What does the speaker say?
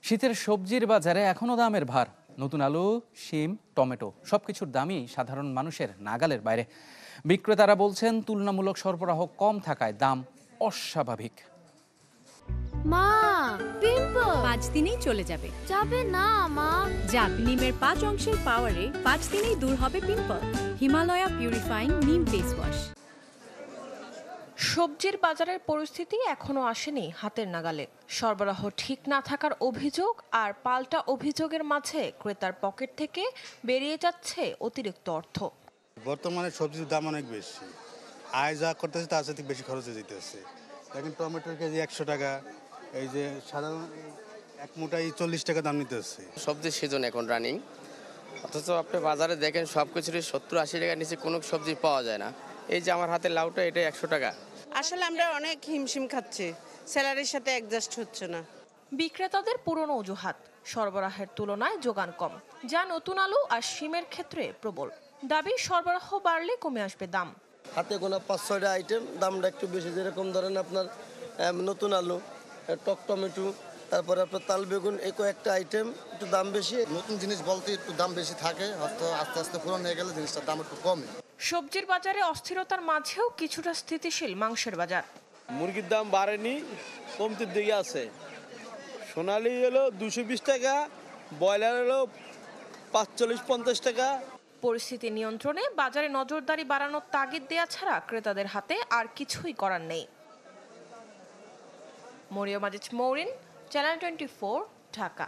শীতের সবজির বাজারে এখনো দামের ভার। নতুন আলু, শিম, টমেটো সবকিছুর দামই সাধারণ মানুষের নাগালের বাইরে। বিক্রেতারা বলছেন তুলনামূলক সরবরাহ কম থাকায় দাম অস্বাভাবিক। মা, পিম্পল 5 দিনেই চলে যাবে। যাবে না মা। যাক, নিমের 5 অংশের পাওয়ারে 5 দিনেই দূর হবে পিম্পল। হিমালয়া পিউরিফাইং নিম ফেস ওয়াশ। সবজির বাজারের পরিস্থিতি এখনো আসেনি হাতের নাগালে। সরবরাহ ঠিক না থাকার অভিযোগ আর পাল্টা অভিযোগের মাঝে ক্রেতার পকেট থেকে বেরিয়ে যাচ্ছে অতিরিক্ত অর্থ। বর্তমানে সবজির দাম অনেক বেশি, আয় যা করতেছে তার সাথে বেশি খরচে যেতেছে। দেখেন টমেটোর কেজি 100 টাকা, এই যে সাধারণ এক মুঠাই 40 টাকা দাম নিতেছে। সবজির সিজন এখন রানিং, অথচ আপনি বাজারে দেখেন সব কিছুরই 70-80 টাকার নিচে কোনো সবজি পাওয়া যায় না। এই যে আমার হাতে লাউটা, এটা 100 টাকা। আসলে আমরা অনেক হিমশিম খাচ্ছি, স্যালারির সাথে অ্যাডজাস্ট হচ্ছে না। বিক্রেতাদের পুরনো অজুহাত, সরবরাহের তুলনায় যোগান কম, যা নতুন আলু আর শিমের ক্ষেত্রে প্রবল। দাবি সরবরাহ বাড়লে কমে আসবে দাম। হাতে গোনা 5-6টা আইটেম, দামটা একটু বেশি। যেরকম ধরেন আপনার নতুন আলু, টক টমেটো, তারপরে আপনার তাল বেগুন, এই কয়েকটা আইটেম একটু দাম বেশি। নতুন জিনিস বলতে একটু দাম বেশি থাকে, হয়তো আস্তে আস্তে পুরনো হয়ে গেলে জিনিসটার দাম একটু কমে। সবজির বাজারে অস্থিরতার মাঝেও কিছুটা স্থিতিশীল মাংসের বাজার। মুরগির দাম বাড়েনি, কমতির দিকে আছে। সোনালি হলো 220 টাকা, ব্রয়লার হলো 45-50 টাকা। পরিস্থিতি নিয়ন্ত্রণে বাজারে নজরদারি বাড়ানোর তাগিদ দেয়া ছাড়া ক্রেতাদের হাতে আর কিছুই করার নেই। মরিয়ম আজিজ মৌরিন, চ্যানেল 24, ঢাকা।